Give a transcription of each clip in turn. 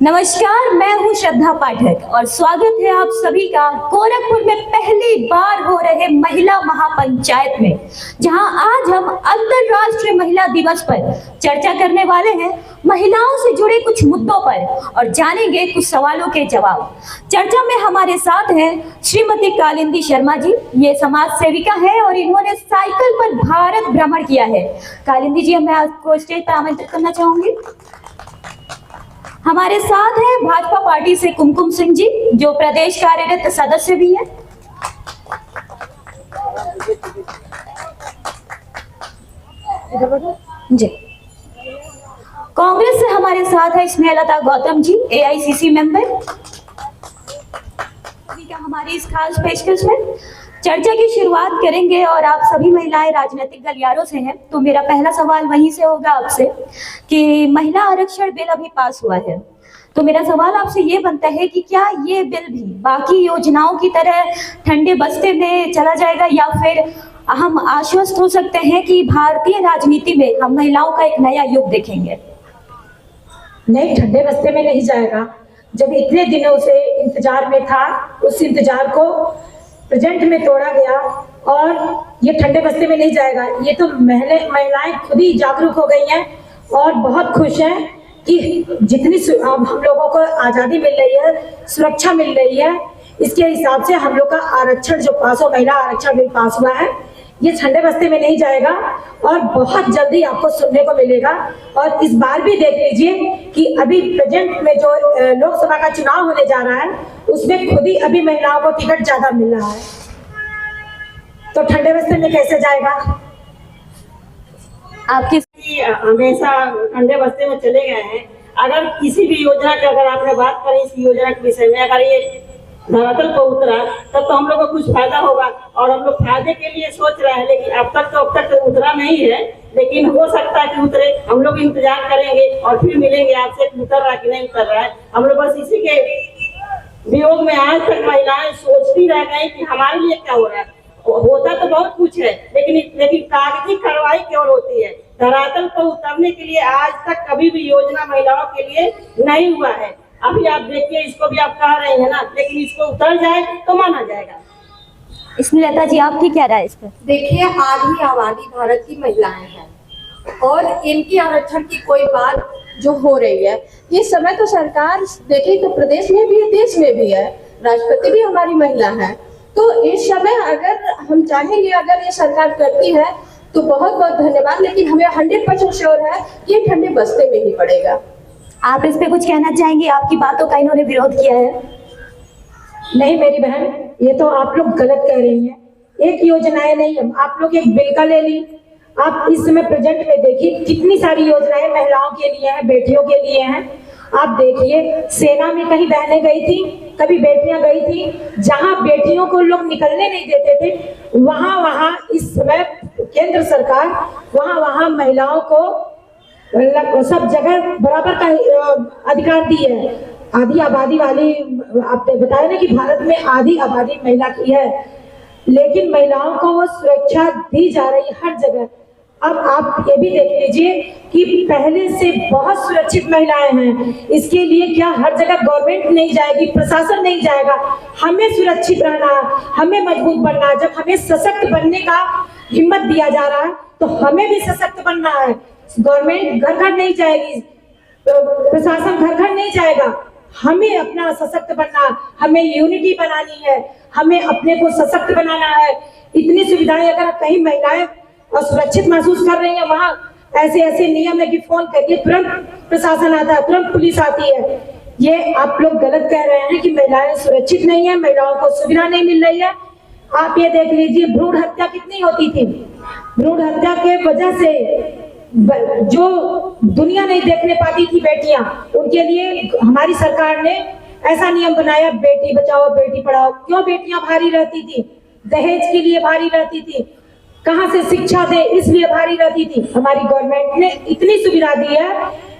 नमस्कार, मैं हूं श्रद्धा पाठक और स्वागत है आप सभी का गोरखपुर में पहली बार हो रहे महिला महापंचायत में, जहां आज हम अंतरराष्ट्रीय महिला दिवस पर चर्चा करने वाले हैं महिलाओं से जुड़े कुछ मुद्दों पर और जानेंगे कुछ सवालों के जवाब। चर्चा में हमारे साथ हैं श्रीमती कालिंदी शर्मा जी। ये समाज सेविका है और इन्होंने साइकिल पर भारत भ्रमण किया है। कालिंदी जी, मैं आपको स्टेज पर आमंत्रित करना चाहूंगी। हमारे साथ है भाजपा पार्टी से कुमकुम सिंह जी, जो प्रदेश कार्यरत सदस्य भी है। जी, कांग्रेस से हमारे साथ है स्नेहलता गौतम जी, एआईसीसी मेंबर। हमारी इस खास पेशकश में चर्चा की शुरुआत करेंगे और आप सभी महिलाएं राजनीतिक गलियारों से हैं, तो मेरा पहला सवाल वहीं से होगा आपसे कि महिला आरक्षण बिल अभी पास हुआ है, तो मेरा सवाल आपसे ये बनता है कि क्या ये बिल भी बाकी योजनाओं की तरह ठंडे बस्ते में चला जाएगा या फिर हम आश्वस्त हो सकते हैं कि भारतीय राजनीति में हम महिलाओं का एक नया युग देखेंगे? नहीं, ठंडे बस्ते में नहीं जाएगा। जब इतने दिनों से इंतजार में था, उस इंतजार को प्रेजेंट में तोड़ा गया और ये ठंडे बस्ते में नहीं जाएगा। ये तो महिलाएं खुद ही जागरूक हो गई हैं और बहुत खुश हैं कि जितनी अब हम लोगों को आजादी मिल रही है, सुरक्षा मिल रही है, इसके हिसाब से हम लोग का आरक्षण जो पास हो, महिला आरक्षण बिल पास हुआ है, ये ठंडे बस्ते में नहीं जाएगा और बहुत जल्दी आपको सुनने को मिलेगा। और इस बार भी देख लीजिए कि अभी प्रेजेंट में जो लोकसभा का चुनाव होने जा रहा है, उसमें खुद ही अभी महिलाओं को टिकट ज्यादा मिल रहा है, तो ठंडे बस्ते में कैसे जाएगा? आपकी हमेशा ठंडे बस्ते में चले गए हैं। अगर किसी भी योजना की अगर आपने बात करी, इस योजना के विषय में अगर ये धरातल पर उतरा तब तो हम लोग को कुछ फायदा होगा और हम लोग फायदे के लिए सोच रहे हैं, लेकिन अब तक तो उतरा नहीं है, लेकिन हो सकता है कि उतरे। हम लोग इंतजार करेंगे और फिर मिलेंगे आपसे उतर रहा है कि नहीं उतर रहा है। हम लोग बस इसी के वियोग में आज तक महिलाएं सोचती रह गई कि हमारे लिए क्या हो रहा है। होता तो बहुत कुछ है, लेकिन कागजी कार्रवाई केवल होती है। धरातल पर उतरने के लिए आज तक कभी भी योजना महिलाओं के लिए नहीं हुआ है। अभी आप देखिए, इसको भी आप कह रहे हैं ना, लेकिन इसको उतर जाए तो माना जाएगा। इसमें लता जी आपकी क्या राय इस पर? देखिए, आधी आबादी भारत की महिलाएं हैं और इनकी आरक्षण की कोई बात जो हो रही है, इस समय तो सरकार देखे तो प्रदेश में भी है, देश में भी है, राष्ट्रपति भी हमारी महिला है। तो इस समय अगर हम चाहेंगे, अगर ये सरकार करती है तो बहुत बहुत धन्यवाद, लेकिन हमें 100% श्योर है कि ये ठंडे बस्ते में ही पड़ेगा। आप इस पे कुछ कहना चाहेंगे? आपकी बातों का इन्होंने विरोध किया है। नहीं मेरी बहन, ये तो आप लोग गलत कह रही हैं। एक योजनाएं नहीं, आप लोग एक बिल का ले ली। आप इस समय प्रेजेंट में देखिए कितनी सारी योजनाएं महिलाओं के लिए हैं, बेटियों के लिए हैं। आप देखिए, सेना में कहीं बहनें गई थी, कभी बेटियां गई थी, जहां बेटियों को लोग निकलने नहीं देते थे, वहां इस समय केंद्र सरकार वहां महिलाओं को सब जगह बराबर का अधिकार दी है। आधी आबादी वाली, आपने बताया ना कि भारत में आधी आबादी महिला की है, लेकिन महिलाओं को वो सुरक्षा दी जा रही है हर जगह। अब आप ये भी देख लीजिए कि पहले से बहुत सुरक्षित महिलाएं हैं। इसके लिए क्या हर जगह गवर्नमेंट नहीं जाएगी, प्रशासन नहीं जाएगा? हमें सुरक्षित रहना है, हमें मजबूत बनना है। जब हमें सशक्त बनने का हिम्मत दिया जा रहा है तो हमें भी सशक्त बनना है। गवर्नमेंट घर घर नहीं जाएगी, प्रशासन घर घर नहीं जाएगा, हमें अपना सशक्त बनना, हमें यूनिटी बनानी है, हमें अपने को सशक्त बनाना है। इतनी सुविधाएं, अगर कहीं महिलाएं असुरक्षित महसूस कर रही है, वहां ऐसे नियम है कि फोन करिए, तुरंत प्रशासन आता है, तुरंत पुलिस आती है। ये आप लोग गलत कह रहे हैं कि महिलाएं सुरक्षित नहीं है, महिलाओं को सुविधा नहीं मिल रही है। आप ये देख लीजिए, भ्रूण हत्या कितनी होती थी। भ्रूण हत्या के वजह से जो दुनिया नहीं देखने पाती थी बेटियां, उनके लिए हमारी सरकार ने ऐसा नियम बनाया, बेटी बचाओ बेटी पढ़ाओ। क्यों बेटियां भारी रहती थी? दहेज के लिए भारी रहती थी, कहां से शिक्षा दे इसलिए भारी रहती थी। हमारी गवर्नमेंट ने इतनी सुविधा दी है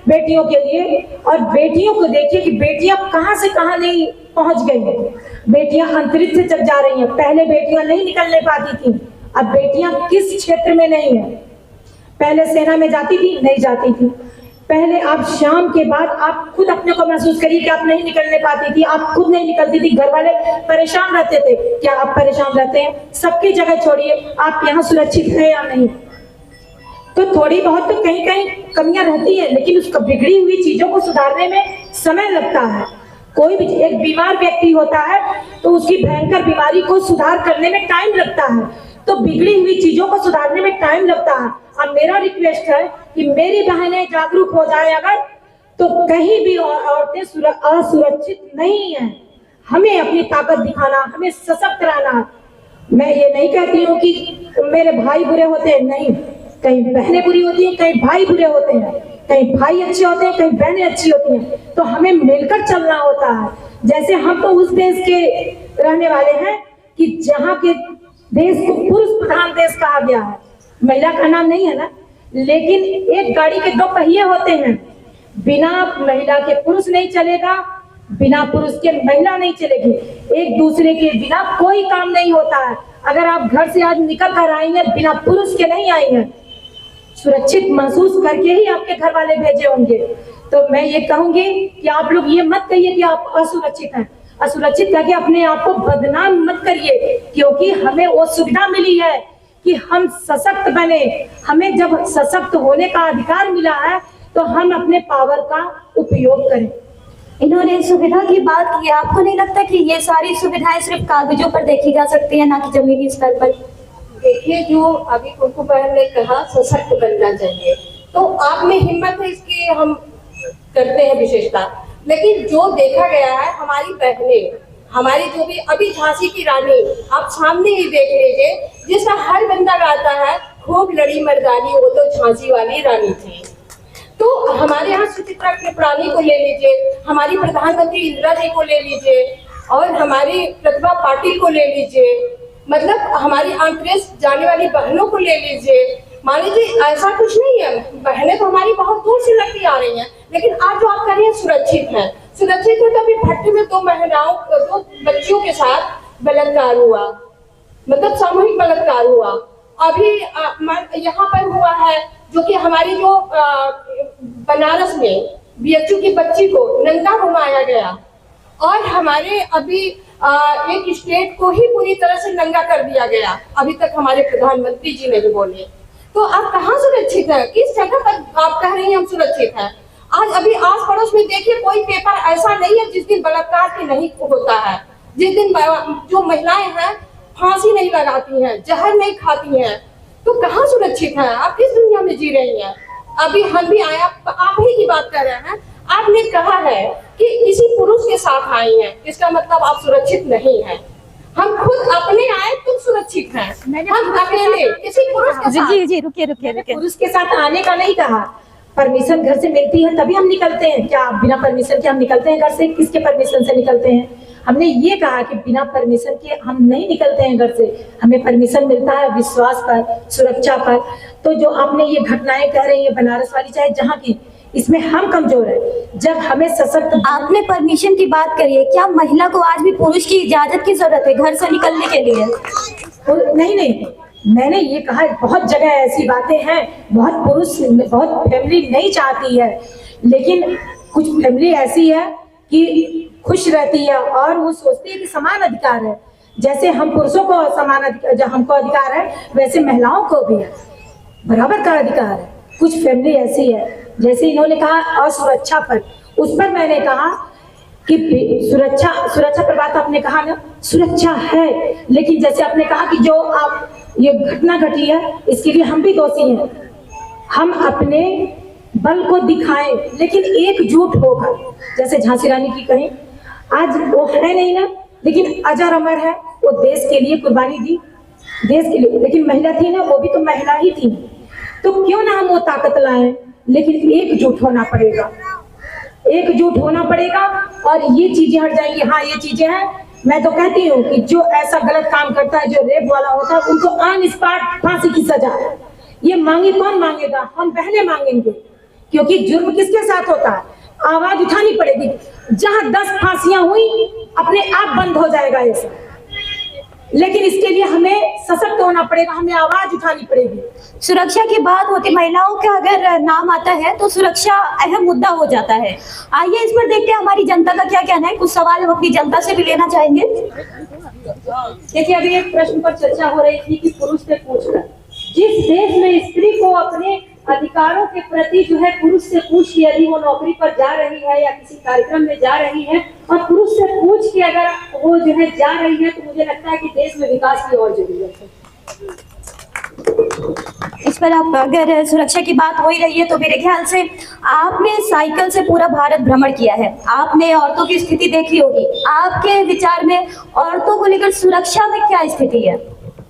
बेटियों के लिए, और बेटियों को देखिए कि बेटियां कहां से कहां नहीं पहुंच गई हैं। बेटियां अंतरिक्ष तक जा रही हैं। पहले बेटियां नहीं निकलने पाती थी, अब बेटियां किस क्षेत्र में नहीं है। पहले सेना में जाती थी, नहीं जाती थी। पहले आप शाम के बाद आप खुद अपने को महसूस करिए कि आप नहीं निकलने पाती थी, आप खुद नहीं निकलती थी, घर वाले परेशान रहते थे। क्या आप परेशान रहते हैं? सबकी जगह छोड़िए, आप यहाँ सुरक्षित है या नहीं? तो थोड़ी बहुत तो कहीं कहीं कमियां रहती है, लेकिन उसको बिगड़ी हुई चीजों को सुधारने में समय लगता है। कोई भी एक बीमार व्यक्ति होता है तो उसकी भयंकर बीमारी को सुधार करने में टाइम लगता है, तो बिगड़ी हुई चीजों को सुधारने में टाइम लगता है। अब मेरा रिक्वेस्ट है कि मेरी बहनें जागरूक हो जाए अगर, तो कहीं भी औरतें असुरक्षित नहीं है। हमें अपनी ताकत दिखाना, हमें सशक्त रहना। मैं ये नहीं कहती हूँ कि मेरे भाई बुरे होते हैं, नहीं, कहीं बहनें बुरी होती हैं, कहीं भाई बुरे होते हैं, कहीं भाई अच्छे होते हैं, कहीं बहनें अच्छी होती हैं। तो हमें मिलकर चलना होता है। जैसे हम तो उस देश के रहने वाले हैं कि जहाँ के देश को पुरुष प्रधान देश कहा गया है। महिला का नाम नहीं है ना, लेकिन एक गाड़ी के दो पहिए होते हैं। बिना महिला के पुरुष नहीं चलेगा, बिना पुरुष के महिला नहीं चलेगी। एक दूसरे के बिना कोई काम नहीं होता है। अगर आप घर से आज निकल कर आई हैं, बिना पुरुष के नहीं आई हैं, सुरक्षित महसूस करके ही आपके घर वाले भेजे होंगे। तो मैं ये कहूंगी कि आप लोग ये मत कहिए कि आप असुरक्षित हैं। असुरक्षित करके अपने आप को बदनाम मत करिए, क्योंकि हमें वो सुविधा मिली है कि हम सशक्त बने। हमें जब सशक्त होने का अधिकार मिला है तो हम अपने पावर का उपयोग करें। इन्होंने सुविधा की बात की, आपको नहीं लगता कि ये सारी सुविधाएं सिर्फ कागजों पर देखी जा सकती है, ना कि जमीनी स्तर पर? देखिए, जो अभी कुमकुम बहन ने कहा सशक्त बनना चाहिए, तो आप में हिम्मत है, इसकी हम करते हैं विशेषता। लेकिन जो देखा गया है, हमारी बहनें, हमारी जो भी अभी झांसी की रानी आप सामने ही देख लीजिए, जिसका हर बंदा गाता है खूब लड़ी मर्दानी, वो तो झांसी वाली रानी थी। तो हमारे यहाँ सुचित्रा कृपलानी को ले लीजिए, हमारी प्रधानमंत्री इंदिरा जी को ले लीजिए, और हमारी प्रतिभा पाटिल को ले लीजिए, मतलब हमारी अंतरिक्ष जाने वाली बहनों को ले लीजिए। मान लीजिए ऐसा कुछ नहीं है, बहनें तो हमारी बहुत दूर से लगती आ रही हैं, लेकिन आज जो आप कर रही हैं सुरक्षित है। सुरक्षित है, तभी भट्टी में दो बच्चियों के साथ बलात्कार हुआ, मतलब सामूहिक बलात्कार हुआ। अभी यहाँ पर हुआ है जो कि हमारी जो बनारस में बीएचयू की बच्ची को नंगा घुमाया गया, और हमारे अभी एक स्टेट को ही पूरी तरह से नंगा कर दिया गया। अभी तक हमारे प्रधानमंत्री जी नहीं बोले। तो आप कहाँ सुरक्षित है? किस जगह पर आप कह रही हैं हम सुरक्षित हैं? आज अभी आस पड़ोस में देखिए, कोई पेपर ऐसा नहीं है जिस दिन बलात्कार की नहीं होता है, जिस दिन जो महिलाएं हैं फांसी नहीं लगाती हैं, जहर नहीं खाती हैं। तो कहाँ सुरक्षित है? आप किस दुनिया में जी रही हैं? अभी हम भी आए, आप ही की बात कर रहे हैं। आपने कहा है कि किसी पुरुष के साथ आई हैं, इसका मतलब आप सुरक्षित नहीं हैं। हम खुद अपने आए तो सुरक्षित हैं। हम अकेले किसी पुरुष के साथ, जी रुकिए। पुरुष के साथ आने का नहीं कहा। परमिशन घर से मिलती है तभी हम निकलते हैं। क्या बिना परमिशन के हम निकलते हैं घर से? किसके परमिशन से निकलते हैं? हमने ये कहा कि बिना परमिशन के हम नहीं निकलते हैं घर से। हमें परमिशन मिलता है विश्वास पर, सुरक्षा पर। तो जो आपने ये घटनाएं कह रही है बनारस वाली, चाहे जहाँ की, इसमें हम कमजोर है। जब हमें सशक्त, आपने परमिशन की बात करी है, क्या महिला को आज भी पुरुष की इजाजत की जरूरत है घर से निकलने के लिए? नहीं, मैंने ये कहा बहुत जगह ऐसी बातें हैं, बहुत फैमिली नहीं चाहती है, लेकिन कुछ फैमिली ऐसी है कि खुश रहती है और वो सोचती है कि समान अधिकार है। जैसे हम पुरुषों को समान अधिकार, जो हमको अधिकार है, वैसे महिलाओं को भी है, बराबर का अधिकार है। कुछ फैमिली ऐसी है, जैसे इन्होंने कहा असुरक्षा पर, उस पर मैंने कहा कि सुरक्षा पर बात आपने कहा ना, सुरक्षा है, लेकिन जैसे आपने कहा कि जो आप ये घटना घटी है, इसके लिए हम भी दोषी हैं। हम अपने बल को दिखाएं, लेकिन एकजुट होकर, जैसे झांसी रानी की कहें, आज वो है नहीं ना, लेकिन अजर अमर है, वो देश के लिए कुर्बानी दी, देश के लिए। लेकिन महिला थी ना, वो भी तो महिला ही थी। तो क्यों ना हम वो ताकत लाएं, लेकिन एकजुट होना पड़ेगा, एकजुट होना पड़ेगा, और ये चीजें हट जाएंगी। हाँ, ये चीजें हैं। मैं तो कहती हूँ कि जो ऐसा गलत काम करता है, जो रेप वाला होता है, उनको ऑन स्पॉट फांसी की सजा। ये मांगे कौन मांगेगा? हम बहनें मांगेंगे, क्योंकि जुर्म किसके साथ होता है? आवाज उठानी पड़ेगी। जहां 10 फांसियां हुई, अपने आप बंद हो जाएगा ये सब। लेकिन इसके लिए हमें सशक्त होना पड़ेगा, हमें आवाज उठानी पड़ेगी। सुरक्षा की बात होती, महिलाओं का अगर नाम आता है तो सुरक्षा अहम मुद्दा हो जाता है। आइए इस पर देखते हैं हमारी जनता का क्या कहना है। कुछ सवाल हम अपनी जनता से भी लेना चाहेंगे। देखिए, अभी एक प्रश्न पर चर्चा हो रही थी कि पुरुष से पूछकर, जिस देश में स्त्री को अपने अधिकारों के प्रति जो है पुरुष से पूछ के यदि वो नौकरी पर जा रही है या किसी कार्यक्रम में जा रही है और पुरुष से पूछ के अगर वो जो है जा रही है, तो मुझे लगता है कि देश में विकास की और जरूरत है। इस पर आप, अगर सुरक्षा की बात हो ही रही है तो मेरे ख्याल से आपने साइकिल से पूरा भारत भ्रमण किया है, आपने औरतों की स्थिति देखी होगी। आपके विचार में औरतों को लेकर सुरक्षा में क्या स्थिति है?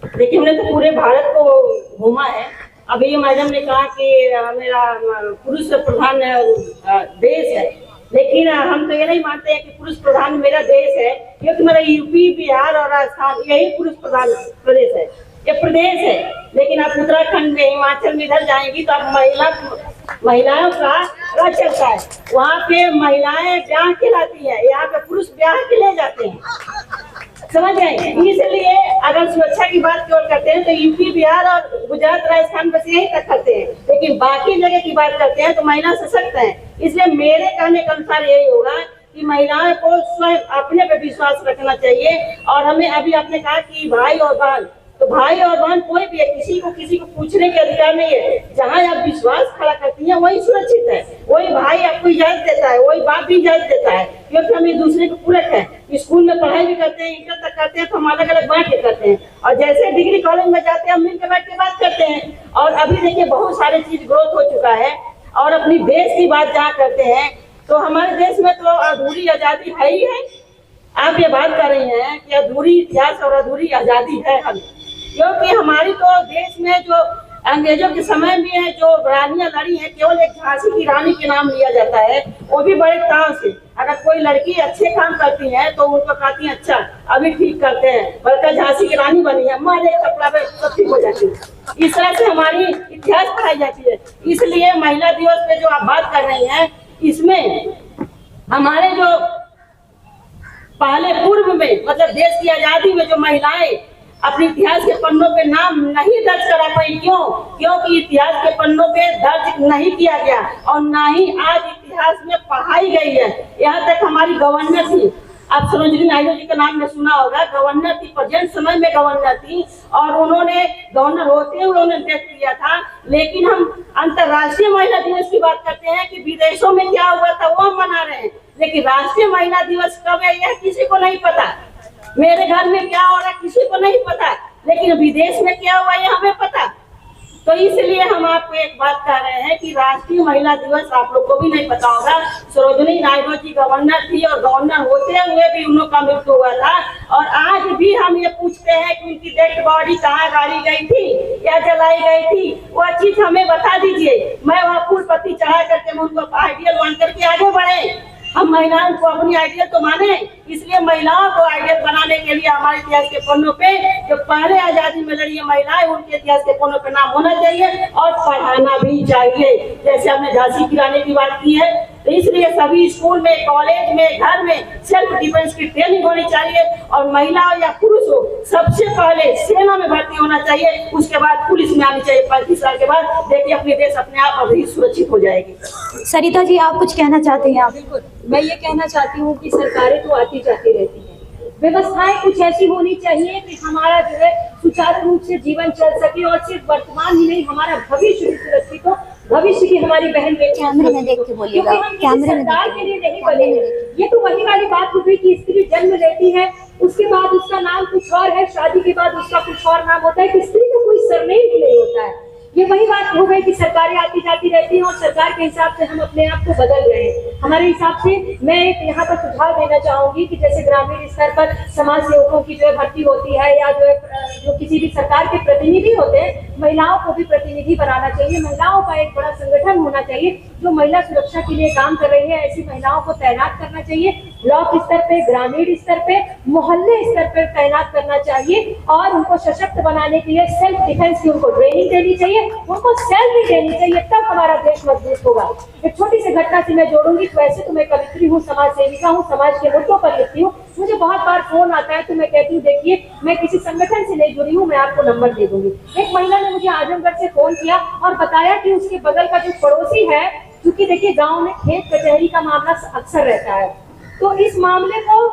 देखिए, हमने तो पूरे भारत को घूमा है। अभी मैडम ने कहा कि मेरा पुरुष प्रधान देश है, लेकिन हम तो ये नहीं मानते हैं कि पुरुष प्रधान मेरा देश है, क्योंकि मेरा यूपी, बिहार और राजस्थान यही पुरुष प्रधान प्रदेश है, ये प्रदेश है। लेकिन आप उत्तराखंड में, हिमाचल में इधर जाएंगी तो आप महिलाओं का राज चलता है। वहाँ पे महिलाएं ब्याह कहलाती है, यहाँ पे पुरुष ब्याह के ले जाते हैं, समझ गए। इसलिए अगर सुरक्षा की बात केवल करते हैं तो यूपी, बिहार और गुजरात, राजस्थान बस यही तक करते हैं, लेकिन बाकी जगह की बात करते हैं तो महिला सशक्त है। इसलिए मेरे कहने के अनुसार यही होगा कि महिलाओं को स्वयं अपने पे विश्वास रखना चाहिए। और हमें अभी आपने कहा कि भाई और बहन, तो भाई और बहन कोई भी है, किसी को पूछने के अधिकार नहीं है। जहाँ आप विश्वास खड़ा करती हैं वही सुरक्षित है, वही भाई आपको इजाजत देता है, वही बाप भी इजाजत देता है, क्योंकि हम एक दूसरे को पूरक है। स्कूल में पढ़ाई भी करते हैं, इंटर तक करते हैं, तो हम अलग अलग बांट के करते हैं, और जैसे डिग्री कॉलेज में जाते हैं हम मिलकर बैठ के बात करते हैं। और अभी देखिए बहुत सारे चीज ग्रोथ हो चुका है। और अपनी देश की बात जहाँ करते हैं तो हमारे देश में तो अधूरी आजादी है ही है। आप ये बात कर रही हैं कि अधूरी इतिहास और अधूरी आजादी है हमें, क्योंकि हमारी तो देश में जो अंग्रेजों के समय में है जो रानियां लड़ी हैं, केवल एक झांसी की रानी के नाम लिया जाता है, वो भी बड़े ताव से। अगर कोई लड़की अच्छे काम करती है तो उनको कहती है अच्छा अभी ठीक करते हैं, बल्कि झांसी की रानी बनी है, मारे कपड़ा पे सब ठीक हो जाती है। इस तरह से हमारी इतिहास पढ़ाई जाती है। इसलिए महिला दिवस पे जो आप बात कर रही हैं, इसमें हमारे जो पहले पूर्व में, मतलब देश की आजादी में जो महिलाएं अपने इतिहास के पन्नों पे नाम नहीं दर्ज करा पाई, क्यों? क्योंकि इतिहास के पन्नों पे दर्ज नहीं किया गया और ना ही आज इतिहास में पढ़ाई गई है। यहाँ तक हमारी गवर्नर थी, आप सरोजिनी नायडू जी का नाम ने सुना होगा, गवर्नर थी, प्रेजेंट समय में गवर्नर थी, और उन्होंने गवर्नर होते हुए उन्होंने डेथ किया था। लेकिन हम अंतर्राष्ट्रीय महिला दिवस की बात करते हैं कि विदेशों में क्या हुआ था वो हम मना रहे हैं, लेकिन राष्ट्रीय महिला दिवस कब है यह किसी को नहीं पता। मेरे घर में क्या हो रहा है किसी को नहीं पता, लेकिन विदेश में क्या हुआ है हमें पता। तो इसलिए हम आपको एक बात कह रहे हैं कि राष्ट्रीय महिला दिवस आप लोग को भी नहीं पता होगा। सरोजिनी नायडू जी गवर्नर थी और गवर्नर होते हुए भी उनका मृत्यु हुआ था, और आज भी हम ये पूछते हैं कि उनकी डेड बॉडी कहाँ गाड़ी गई थी या जलाई गई थी, वह चीज हमें बता दीजिए। मैं वहाँ फूल पत्ती चढ़ा करके उनको आइडियल मान करके आगे बढ़े। हम महिलाओं को अपनी आइडियल तो माने, इसलिए महिलाओं को आइडियल बनाने के लिए हमारे इतिहास के पन्नों पे जो पहले आजादी में लड़ी है महिलाएं, उनके इतिहास के पन्नों पे नाम होना चाहिए और पढ़ाना भी चाहिए। जैसे हमने झांसी की रानी की बात की है, तो इसलिए सभी स्कूल में, कॉलेज में, घर में सेल्फ डिफेंस की ट्रेनिंग होनी चाहिए, और महिला हो या पुरुष हो सबसे पहले सेना में भर्ती होना चाहिए, उसके बाद पुलिस में आनी चाहिए। 35 साल के बाद देखिए अपने देश अपने आप अभी सुरक्षित हो जाएगी। सरिता जी, आप कुछ कहना चाहते हैं? आप? बिल्कुल, मैं ये कहना चाहती हूँ कि सरकारें तो आती जाती रहती हैं, व्यवस्थाएं कुछ ऐसी होनी चाहिए कि हमारा जो है सुचारू रूप से जीवन चल सके, और सिर्फ वर्तमान ही नहीं हमारा भविष्य भी सुरक्षित हो, भविष्य की हमारी बहन बेटियां कैमरे में देख के बोलिएगा, कैमरे में सरकार के लिए नहीं बने। ये तो वही वाली बात हो गई कि स्त्री जन्म लेती है, उसके बाद उसका नाम कुछ और है, शादी के बाद उसका कुछ और नाम होता है, कि स्त्री का कोई सरनेम ही नहीं होता है। ये वही बात हो गई कि सरकारें आती जाती रहती हैं और सरकार के हिसाब से हम अपने आप को बदल रहे हैं। हमारे हिसाब से मैं एक यहाँ पर सुझाव देना चाहूंगी कि जैसे ग्रामीण स्तर पर समाज सेवकों की जो है भर्ती होती है, या जो किसी भी सरकार के प्रतिनिधि होते हैं, महिलाओं को भी प्रतिनिधि बनाना चाहिए। महिलाओं का एक बड़ा संगठन होना चाहिए जो महिला सुरक्षा के लिए काम कर रही है, ऐसी महिलाओं को तैनात करना चाहिए, ब्लॉक स्तर पे, ग्रामीण स्तर पे, मोहल्ले स्तर पे तैनात करना चाहिए और उनको सशक्त बनाने के लिए सेल्फ डिफेंस की उनको ट्रेनिंग देनी चाहिए, उनको सेल्फ भी देनी चाहिए, तब हमारा देश मजबूत होगा। एक छोटी सी घटना से मैं जोड़ूंगी। तो वैसे तो मैं कवित्री हूँ, समाज सेविका हूँ, समाज के मुद्दों पर लिखती हूँ। मुझे बहुत बार फोन आता है तो मैं कहती हूँ देखिए मैं किसी संगठन से नहीं जुड़ी हूँ, मैं आपको नंबर दे दूंगी। एक महिला ने मुझे आजमगढ़ से फोन किया और बताया कि उसके बगल का जो पड़ोसी है, क्योंकि देखिए गांव में खेत कचहरी का मामला अक्सर रहता है, तो इस मामले को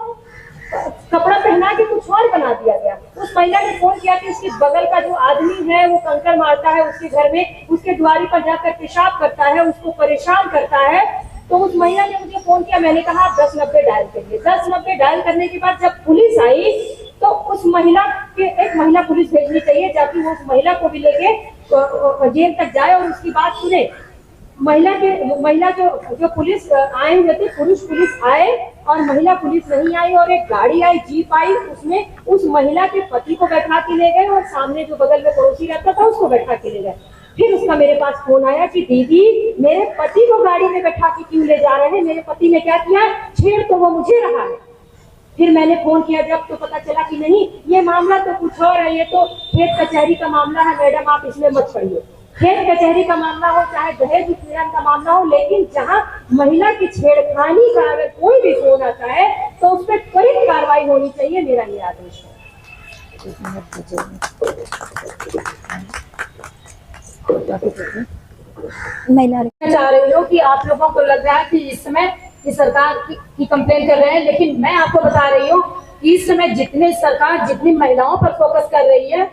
कपड़ा पहना के कुछ और बना दिया गया। उस महिला ने फोन किया कि उसके बगल का जो आदमी है वो कंकड़ मारता है उसके घर में, उसके द्वारी पर जाकर पेशाब करता है, उसको परेशान करता है। तो उस महिला ने मुझे फोन किया, मैंने कहा 1090 डायल करिए। 1090 डायल करने के बाद जब पुलिस आई तो उस महिला के एक महिला पुलिस भेजनी चाहिए ताकि वो उस महिला को भी लेके जेल तक जाए और उसकी बात सुने। महिला जो पुलिस आए हुए थे, पुरुष पुलिस आए और महिला पुलिस नहीं आई, और एक गाड़ी आई, जीप आई, उसमें उस महिला के पति को बैठा के ले गए और सामने जो बगल में पड़ोसी रहता था उसको बैठा के ले गए। फिर उसका मेरे पास फोन आया कि दीदी मेरे पति को गाड़ी में बैठा के क्यों ले जा रहे हैं, मेरे पति ने क्या किया, छेड़ तो वो मुझे रहा है। फिर मैंने फोन किया जब तो पता चला कि नहीं ये मामला तो कुछ और है, ये तो खेत कचहरी का मामला है, मैडम आप इसमें मत पड़िए। खेत कचहरी का मामला हो चाहे दहेज उत्पीड़न का मामला हो, लेकिन जहां महिला की छेड़खानी का अगर कोई भी फोन आता है तो उस पर त्वरित कार्रवाई होनी चाहिए, मेरा ये आदेश है। महिला मैं चाह रही हूँ कि आप लोगों को लग रहा है कि इस समय की सरकार की कंप्लेन कर रहे हैं, लेकिन मैं आपको बता रही हूँ कि इस समय जितने सरकार जितनी महिलाओं पर फोकस कर रही है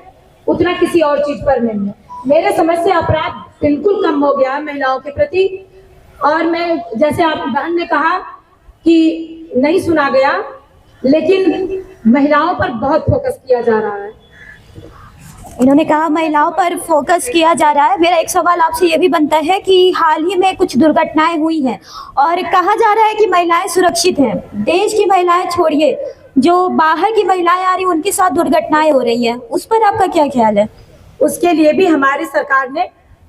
उतना किसी और चीज पर नहीं है। मेरे समझ से अपराध बिल्कुल कम हो गया है महिलाओं के प्रति, और मैं जैसे आप बहन ने कहा कि नहीं सुना गया, लेकिन महिलाओं पर बहुत फोकस किया जा रहा है। इन्होंने कहा महिलाओं पर फोकस किया जा रहा है। मेरा एक सवाल आपसे ये भी बनता है कि हाल ही में कुछ दुर्घटनाएं हुई हैं और कहा जा रहा है कि महिलाएं सुरक्षित हैं। देश की महिलाएं छोड़िए, जो बाहर की महिलाएं आ रही उनके साथ दुर्घटनाएं हो रही हैं, उस पर आपका क्या ख्याल है? उसके लिए भी हमारी सरकार ने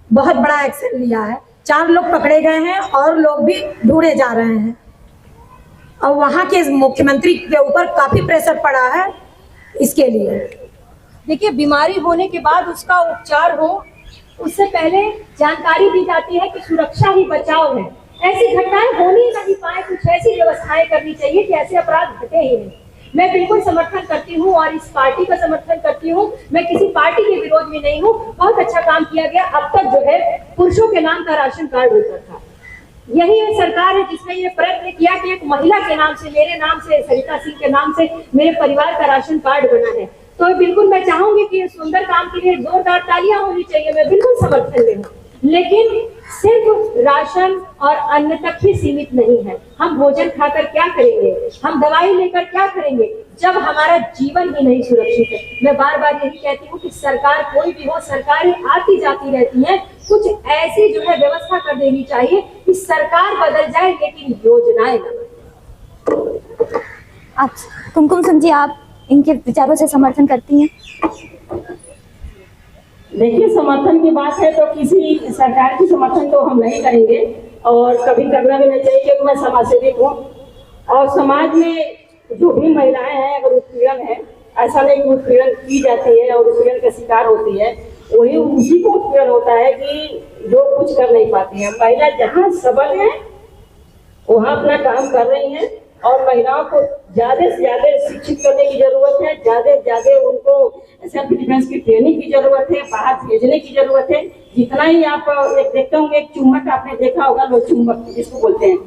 बहुत बड़ा एक्शन लिया है। 4 लोग पकड़े गए हैं और लोग भी ढूंढे जा रहे हैं, और वहाँ के मुख्यमंत्री के ऊपर काफी प्रेशर पड़ा है इसके लिए। देखिए बीमारी होने के बाद उसका उपचार हो, उससे पहले जानकारी दी जाती है कि सुरक्षा ही बचाव है। ऐसी घटनाएं होनी नहीं पाए, कुछ ऐसी व्यवस्थाएं करनी चाहिए कि ऐसे अपराध घटे ही नहीं। मैं बिल्कुल समर्थन करती हूँ और इस पार्टी का समर्थन करती हूँ, मैं किसी पार्टी के विरोध में नहीं हूँ। बहुत अच्छा काम किया गया। अब तक जो है पुरुषों के नाम का राशन कार्ड होता था, यही एक सरकार है जिसने ये प्रयत्न किया कि एक महिला के नाम से, मेरे नाम से, सरिता सिंह के नाम से मेरे परिवार का राशन कार्ड बना है। तो बिल्कुल मैं चाहूंगी कि इस सुंदर काम के लिए जोरदार तालियां होनी चाहिए, मैं बिल्कुल समर्थन में हूँ। लेकिन सिर्फ राशन और अन्न तक ही सीमित नहीं है। हम भोजन खाकर क्या करेंगे, हम दवाई लेकर क्या करेंगे, जब हमारा जीवन ही नहीं सुरक्षित है। मैं बार बार यही कहती हूँ कि सरकार कोई भी हो, सरकारें आती जाती रहती है, कुछ ऐसी जो है व्यवस्था कर देनी चाहिए कि सरकार बदल जाए लेकिन योजनाएं न। आप कुमकुम सिंह जी, आप इनके विचारों से समर्थन करती हैं? देखिए समर्थन की बात है तो किसी सरकार की समर्थन तो हम नहीं करेंगे और कभी करना भी नहीं चाहिए, क्योंकि मैं समाज सेवी हूँ और समाज में जो भी महिलाएं हैं अगर उत्पीड़न है, ऐसा नहीं कि उत्पीड़न की जाती है और उत्पीड़न का शिकार होती है, वही उसी को उत्पीड़न होता है कि जो कुछ कर नहीं पाती है। महिला जहाँ सबल है वहाँ अपना काम कर रही है और महिलाओं को ज्यादा से ज्यादा शिक्षित करने की जरूरत है, ज्यादा से ज्यादा उनको सेल्फ डिफेंस की ट्रेनिंग की जरूरत है, बाहर भेजने की जरूरत है। जितना ही आप एक देखते होंगे, एक चुम्बक आपने देखा होगा, लोग चुम्बक जिसको बोलते हैं,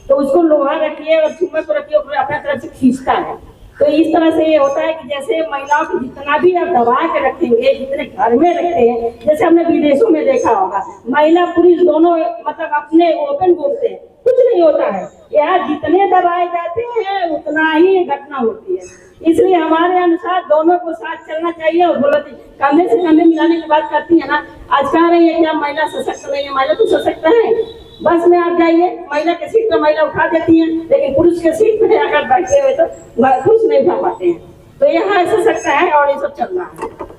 तो उसको लोहा रखिए और चुम्बक को रखिए, अपना तरफ से खींचता है। तो इस तरह से ये होता है कि जैसे महिलाओं को जितना भी आप दबा के रखेंगे, जितने घर में रखते हैं, जैसे हमने विदेशों में देखा होगा महिला पुरुष दोनों मतलब अपने ओपन बोलते हैं, कुछ नहीं होता है। यहाँ जितने दबाए जाते हैं उतना ही घटना होती है। इसलिए हमारे अनुसार दोनों को साथ चलना चाहिए और बोला कंधे से कंधे मिलाने की बात करती है ना। आज कह रही है क्या महिला सशक्त नहीं है, महिला तो सशक्त है। बस में आप जाइए, महिला के सीट पर महिला उठा देती है, लेकिन पुरुष के सीट पे अगर बैठे हुए तो पुरुष नहीं उठा पाते हैं। तो यहाँ सशक्त है और ये सब चल रहा है।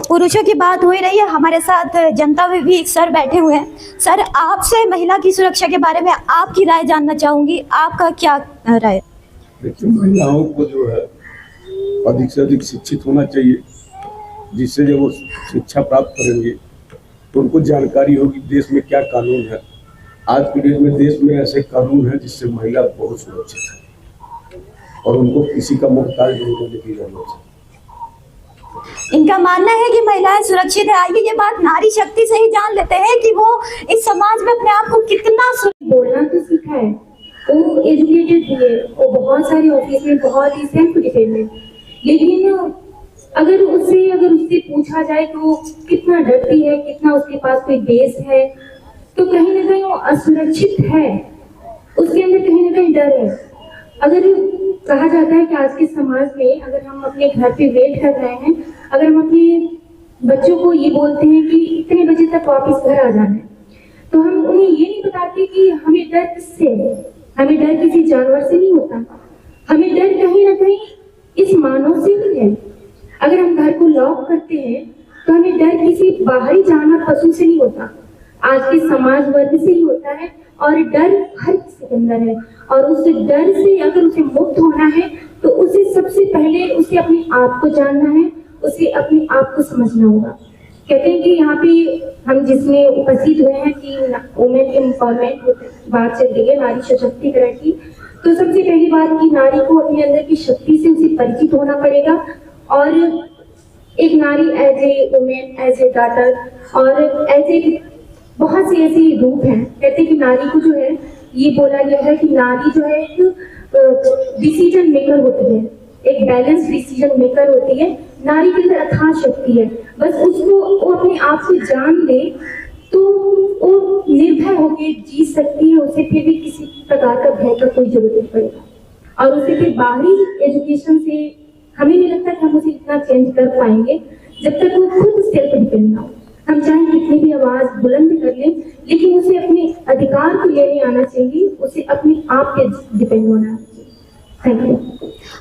पुरुषों की बात हो ही रही है, हमारे साथ जनता में भी एक सर बैठे हुए हैं। सर, आपसे महिला की सुरक्षा के बारे में आपकी राय जानना चाहूंगी, आपका क्या राय? देखिए, महिलाओं को जो है अधिक से अधिक शिक्षित होना चाहिए, जिससे जब वो शिक्षा प्राप्त करेंगे तो उनको जानकारी होगी देश में क्या कानून है। आज की डेट में देश में ऐसे कानून है जिससे महिला बहुत सुरक्षित है और उनको किसी का मोहताज नहीं होने की जरूरत है। इनका मानना है कि महिलाएं सुरक्षित है। आइए ये बात नारी शक्ति से ही जान लेते हैं कि वो इस समाज में अपने आप को कितना बोलना तो सीखा है, वो एजुकेटेड भी है, वो बहुत सारे ऑफिस में बहुत ही सेल्फ डिपेंडेंट, लेकिन अगर उससे पूछा जाए कि वो कितना डरती है, कितना उसके पास कोई बेस है, तो कहीं ना कहीं वो असुरक्षित है, उसके अंदर कहीं ना कहीं डर है। अगर कहा जाता है कि आज के समाज में अगर हम अपने घर पे वेट कर रहे हैं, अगर हम अपने बच्चों को ये बोलते हैं कि इतने बजे तक वापस घर आ जाना है, तो हम उन्हें ये नहीं बताते कि हमें डर किससे है। हमें डर किसी जानवर से नहीं होता, हमें डर कहीं ना कहीं इस मानव से ही है। अगर हम घर को लॉक करते हैं तो हमें डर किसी बाहरी जानवर पशु से नहीं होता, आज के समाज वर्ग से ही होता है। और डर हर किसी के अंदर है, और उस डर से अगर उसे मुक्त होना है तो उसे सबसे पहले उसे अपने आप को जानना है, उसे अपने आप को समझना होगा। कहते हैं कि यहाँ पे हम जिसमें उपस्थित हुए हैं कि वुमेन एम्पावरमेंट बात चल रही है, नारी सशक्तिकरण की, तो सबसे पहली बात की नारी को अपने अंदर की शक्ति से उसे परिचित होना पड़ेगा। और एक नारी as a woman, as a daughter और एज ए बहुत से ऐसे रूप हैं। कहते हैं कि नारी को जो है ये बोला गया है कि नारी जो है एक डिसीजन मेकर होती है, एक बैलेंस डिसीजन मेकर होती है। नारी के अंदर अथाह शक्ति है, बस उसको वो अपने आप से जान ले तो वो निर्भय होकर जी सकती है, उसे फिर भी किसी प्रकार का भय का कोई जरूरत नहीं पड़ेगा। और उसे फिर बाहरी एजुकेशन से हमें नहीं लगता कि हम उसे इतना चेंज कर पाएंगे जब तक वो खुद सेल्फ डिपेंड ना हो। हम चाहे कितनी भी आवाज बुलंद कर लें, लेकिन उसे अपने अधिकार को लेने आना चाहिए, उसे अपने आप पे डिपेंड होना चाहिए। Thank you.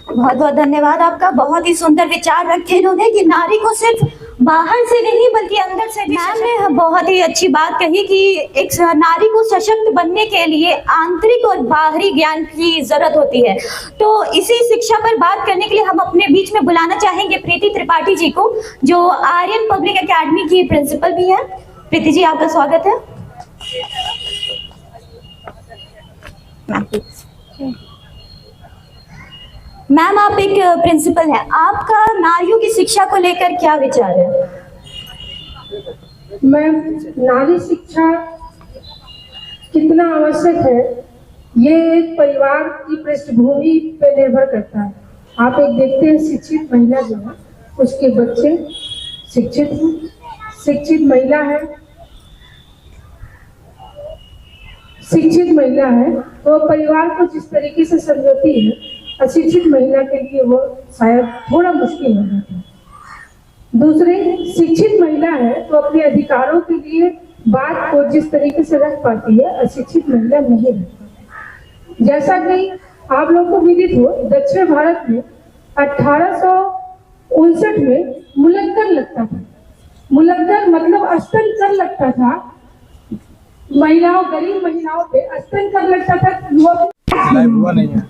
बहुत बहुत धन्यवाद आपका। बहुत ही सुंदर विचार रखे इन्होंने कि नारी को सिर्फ बाहर से नहीं बल्कि अंदर से भी। मैम ने बहुत ही अच्छी बात कही कि एक नारी को सशक्त बनने के लिए आंतरिक और बाहरी ज्ञान की जरूरत होती है। तो इसी शिक्षा पर बात करने के लिए हम अपने बीच में बुलाना चाहेंगे प्रीति त्रिपाठी जी को, जो आर्यन पब्लिक एकेडमी की प्रिंसिपल भी है। प्रीति जी, आपका स्वागत है। मैम, आप एक प्रिंसिपल हैं, आपका नारियों की शिक्षा को लेकर क्या विचार है? मैम, नारी शिक्षा कितना आवश्यक है ये एक परिवार की पृष्ठभूमि पे निर्भर करता है। आप एक देखते हैं शिक्षित महिला जो है उसके बच्चे शिक्षित हैं, शिक्षित महिला है, शिक्षित महिला है तो परिवार को जिस तरीके से समझती है, अशिक्षित महिला के लिए वो शायद थोड़ा मुश्किल हो जाता है। दूसरे, शिक्षित महिला है तो अपने अधिकारों के लिए बात को जिस तरीके से रख पाती है, अशिक्षित महिला नहीं रख पाती। जैसा कि आप लोगों को विदित हो, दक्षिण भारत में 1859 में मुलक्कर लगता था। मुलक्कर मतलब स्तन कर लगता था, महिलाओं, गरीब महिलाओं पे स्तन कर लगता था। वो नहीं है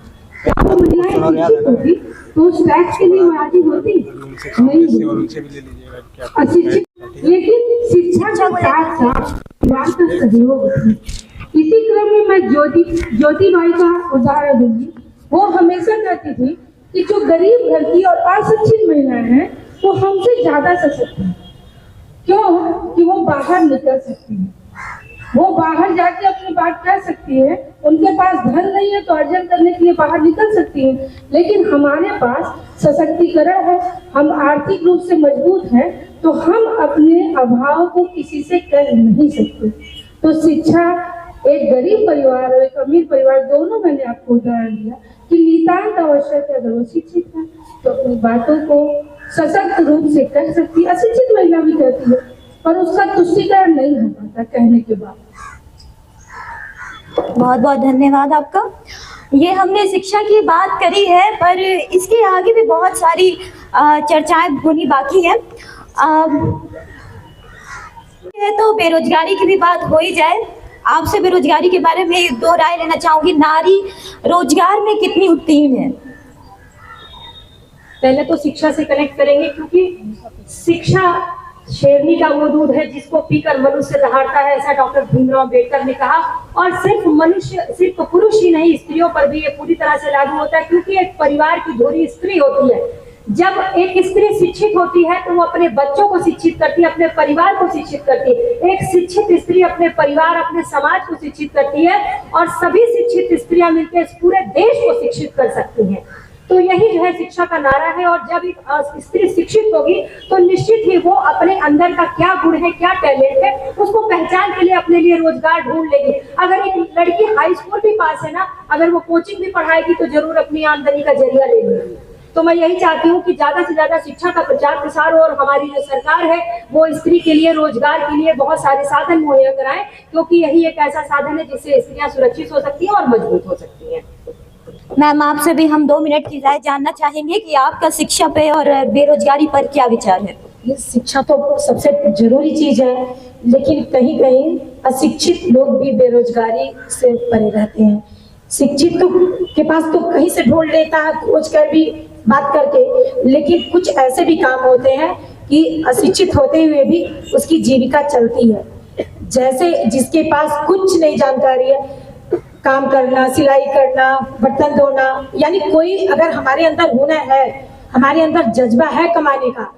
तो उस टैक्स के लिए राजी होती नहीं, अशिक्षित। लेकिन शिक्षा के साथ साथ परिवार का सहयोग। इसी क्रम में मैं ज्योतिबाई का उदाहरण दूंगी। वो हमेशा कहती थी कि जो गरीब घर की और अशिक्षित महिलाएं हैं वो हमसे ज्यादा सशक्त हैं। क्यों? कि वो बाहर निकल सकती है, वो बाहर जाके अपनी बात कह सकती है। उनके पास धन नहीं है तो अर्जन करने के लिए बाहर निकल सकती है, लेकिन हमारे पास सशक्तिकरण है, हम आर्थिक रूप से मजबूत हैं, तो हम अपने अभाव को किसी से कह नहीं सकते। तो शिक्षा एक गरीब परिवार और एक अमीर परिवार दोनों, मैंने आपको उदाहरण दिया कि नितांत आवश्यक है। अगर वो शिक्षित है तो अपनी बातों को सशक्त रूप से कह सकती है। अशिक्षित महिला भी कहती है पर उसका तुष्टीकरण नहीं हो पाता कहने के बाद। बहुत बहुत धन्यवाद आपका। ये हमने शिक्षा की बात करी है, पर इसके आगे भी बहुत सारी चर्चाएं होनी बाकी है। तो बेरोजगारी की भी बात हो ही जाए। आपसे बेरोजगारी के बारे में 2 राय लेना चाहूंगी। नारी रोजगार में कितनी उत्तीर्ण है? पहले तो शिक्षा से कनेक्ट करेंगे, क्योंकि शिक्षा शेरनी का वो दूध है जिसको पीकर मनुष्य दहाड़ता है, ऐसा डॉक्टर भीमराव अम्बेडकर ने कहा। और सिर्फ पुरुष ही नहीं, स्त्रियों पर भी ये पूरी तरह से लागू होता है, क्योंकि एक परिवार की धुरी स्त्री होती है। जब एक स्त्री शिक्षित होती है तो वो अपने बच्चों को शिक्षित करती है, अपने परिवार को शिक्षित करती है। एक शिक्षित स्त्री अपने परिवार, अपने समाज को शिक्षित करती है, और सभी शिक्षित स्त्रियां मिलकर इस पूरे देश को शिक्षित कर सकती हैं। तो यही जो है शिक्षा का नारा है। और जब एक स्त्री शिक्षित होगी तो निश्चित ही वो अपने अंदर का क्या गुण है, क्या टैलेंट है, उसको पहचान के लिए अपने लिए रोजगार ढूंढ लेगी। अगर एक लड़की हाई स्कूल भी पास है ना, अगर वो कोचिंग भी पढ़ाएगी तो जरूर अपनी आमदनी का जरिया लेगी। तो मैं यही चाहती हूँ कि ज्यादा से ज्यादा शिक्षा का प्रचार प्रसार हो, और हमारी जो सरकार है वो स्त्री के लिए रोजगार के लिए बहुत सारे साधन मुहैया कराए, क्योंकि यही एक ऐसा साधन है जिससे स्त्रियां सुरक्षित हो सकती हैं और मजबूत हो सकती हैं। मैम, आपसे भी हम 2 मिनट की राय जानना चाहेंगे कि आपका शिक्षा पे और बेरोजगारी पर क्या विचार है। ये शिक्षा तो सबसे जरूरी चीज है, लेकिन कहीं कहीं अशिक्षित लोग भी बेरोजगारी से परे रहते हैं। शिक्षित तो के पास तो कहीं से ढूंढ लेता है, खोज कर भी बात करके, लेकिन कुछ ऐसे भी काम होते हैं कि अशिक्षित होते हुए भी उसकी जीविका चलती है। जैसे जिसके पास कुछ नहीं जानकारी है, काम करना, सिलाई करना, बर्तन धोना, यानी कोई अगर हमारे अंदर हुनर है, हमारे अंदर जज्बा है कमाने का,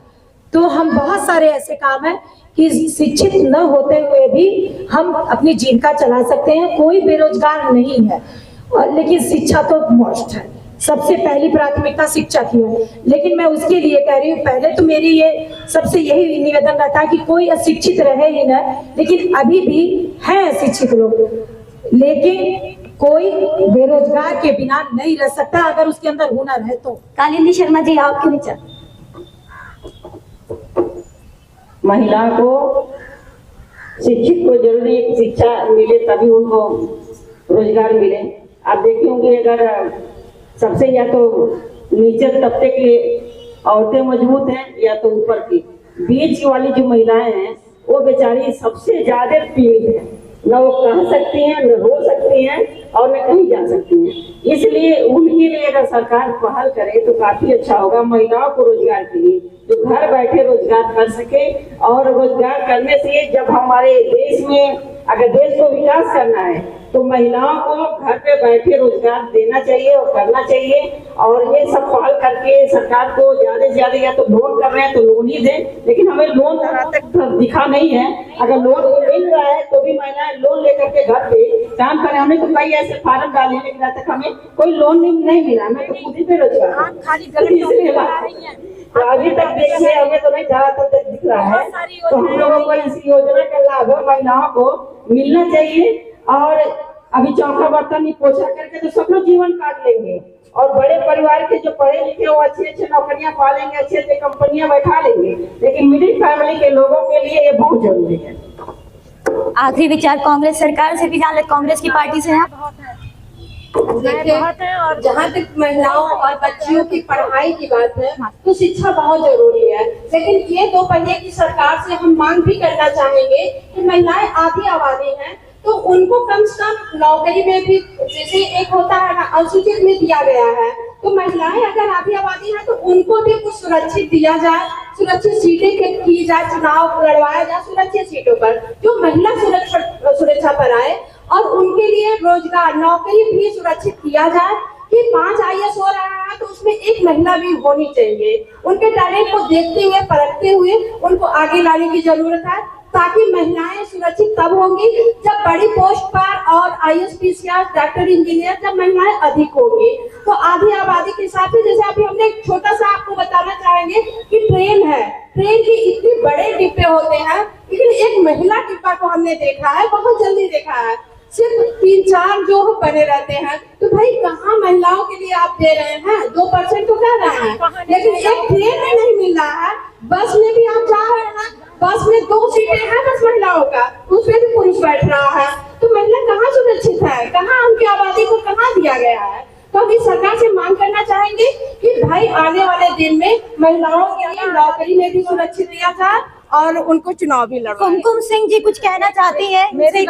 तो हम बहुत सारे ऐसे काम है कि शिक्षित न होते हुए भी हम अपनी जीविका चला सकते हैं। कोई बेरोजगार नहीं है, और लेकिन शिक्षा तो मस्ट है। सबसे पहली प्राथमिकता शिक्षा की है। लेकिन मैं उसके लिए कह रही हूँ, पहले तो मेरी ये सबसे यही निवेदन रहता है कि कोई अशिक्षित रहे ही न, लेकिन अभी भी है शिक्षित लोग, लेकिन कोई बेरोजगार के बिना नहीं रह सकता अगर उसके अंदर हुनर है तो। कालिंदी शर्मा जी, आपके विचार। महिला को शिक्षित को जरूरी है कि शिक्षा मिले, तभी उनको रोजगार मिले। आप देखे होंगे, अगर सबसे या तो नीचे तबके की औरतें मजबूत हैं या तो ऊपर की, बीच वाली जो महिलाएं हैं वो बेचारी सबसे ज्यादा पीड़ित है। न वो कह सकती हैं, न रो सकती हैं, और न कहीं जा सकती हैं। इसलिए उनके लिए अगर सरकार पहल करे तो काफी अच्छा होगा। महिलाओं को रोजगार के लिए जो घर बैठे रोजगार कर सके, और रोजगार करने से जब हमारे देश में अगर देश को विकास करना है तो महिलाओं को घर पे बैठे रोजगार देना चाहिए और करना चाहिए। और ये सब पहल करके सरकार को ज्यादा से ज्यादा, या तो लोन कर रहे हैं तो लोन ही दें, लेकिन हमें लोन तक दिखा नहीं है। अगर लोन मिल रहा है तो भी महिलाएं लोन लेकर के घर पे काम करें। हमने तो कई ऐसे फार्म डाले, लेकिन आज तक हमें कोई लोन नहीं मिला। हमें तो खुद ही बेरोजगार, तो अभी तक देखिए हमें तो नहीं ज्यादातर तक दिख रहा है। तो हम लोगों को इस योजना का लाभ महिलाओं को मिलना चाहिए। और अभी चौका बर्तन नहीं पोछा करके तो सब लोग जीवन काट लेंगे, और बड़े परिवार के जो पढ़े लिखे वो अच्छे नौकरियां पालेंगे, अच्छे कंपनियां बैठा लेंगे, लेकिन मिडिल फैमिली के लोगों के लिए ये बहुत जरूरी है। आखिरी विचार कांग्रेस सरकार से भी जान ले, कांग्रेस की पार्टी से आप। देखिए, जहाँ तक महिलाओं और बच्चियों की पढ़ाई की बात है तो शिक्षा बहुत जरूरी है, लेकिन ये 2 पहिए की सरकार से हम मांग भी करना चाहेंगे कि महिलाएं आधी आबादी हैं तो उनको कम से कम नौकरी में भी, जैसे एक होता है ना अनुसूचित में दिया गया है, तो महिलाएं अगर आधी आबादी है तो उनको भी कुछ सुरक्षित दिया जाए, सुरक्षित सीटें की जाए, चुनाव लड़वाया जाए सुरक्षित सीटों पर जो महिला सुरक्षा पर आए, और उनके लिए रोजगार नौकरी भी सुरक्षित किया जाए कि 5 IAS हो रहा है तो उसमें एक महिला भी होनी चाहिए। उनके टैलेंट को देखते हुए, परखते हुए उनको आगे लाने की जरूरत है, ताकि महिलाएं सुरक्षित तब होंगी जब बड़ी पोस्ट पर और IAS या डॉक्टर इंजीनियर जब महिलाएं अधिक होंगी। तो आधी आबादी के हिसाब से, जैसे अभी हमने एक छोटा सा आपको बताना चाहेंगे कि ट्रेन है, ट्रेन की इतने बड़े डिब्बे होते हैं, लेकिन एक महिला डिब्बा को हमने देखा है, बहुत जल्दी देखा है, सिर्फ 3-4 जो बने रहते हैं। तो भाई कहाँ महिलाओं के लिए आप दे रहे हैं? 2% तो कर रहे हैं, लेकिन एक ट्रेन में नहीं मिल रहा है। बस में भी आप जा रहे हैं, बस में 2 सीटें हैं बस महिलाओं का, उसमें भी पुरुष बैठ रहा है, तो महिला कहाँ सुरक्षित है? कहाँ उनकी आबादी को कहाँ दिया गया है? तो हम इस सरकार से मांग करना चाहेंगे कि भाई आने वाले दिन में महिलाओं के लिए नौकरी में भी सुरक्षित दिया जाए, और उनको चुनाव भी लड़वाएं। कुमकुम सिंह जी कुछ कहना चाहती हैं? मेरी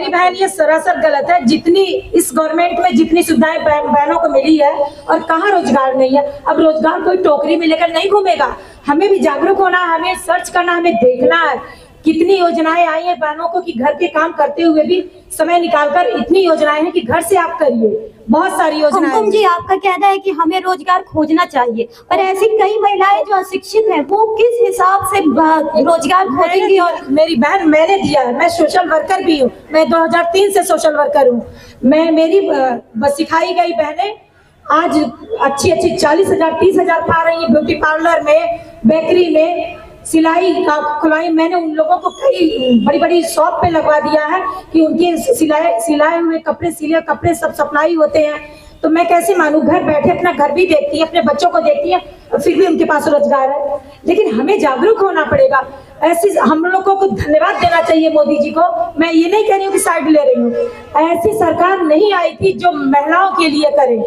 बहन ये सरासर गलत है। जितनी इस गवर्नमेंट में जितनी सुविधाएं बहनों को मिली है और कहाँ रोजगार नहीं है। अब रोजगार कोई टोकरी में लेकर नहीं घूमेगा। हमें भी जागरूक होना, हमें सर्च करना, हमें देखना है कितनी योजनाएं आई है बहनों को कि घर के काम करते हुए भी समय निकालकर इतनी योजनाएं हैं कि घर से आप करिए। बहुत सारी योजनाएं। कुमकुम जी, आपका कहना है कि हमें रोजगार खोजना चाहिए, पर ऐसी कई महिलाएं जो अशिक्षित हैं वो किस हिसाब से रोजगार खोजेंगी? और मेरी बहन मैंने दिया है, मैं सोशल वर्कर भी हूँ। मैं 2003 से सोशल वर्कर हूँ। मेरी बस सिखाई गई बहनें आज अच्छी 40,000 30,000 पा रही है। ब्यूटी पार्लर में, बेकरी में, सिलाई का खुलाई। मैंने उन लोगों को कई बड़ी बड़ी शॉप पे लगवा दिया है कि उनके सिलाए हुए कपड़े, सिले कपड़े सब सप्लाई होते हैं। तो मैं कैसे मानूं? घर बैठे अपना घर भी देखती है, अपने बच्चों को देखती है, फिर भी उनके पास रोजगार है। लेकिन हमें जागरूक होना पड़ेगा। ऐसी हम लोगों को धन्यवाद देना चाहिए मोदी जी को। मैं ये नहीं कह रही हूँ कि साइड ले रही हूँ। ऐसी सरकार नहीं आई थी जो महिलाओं के लिए करे।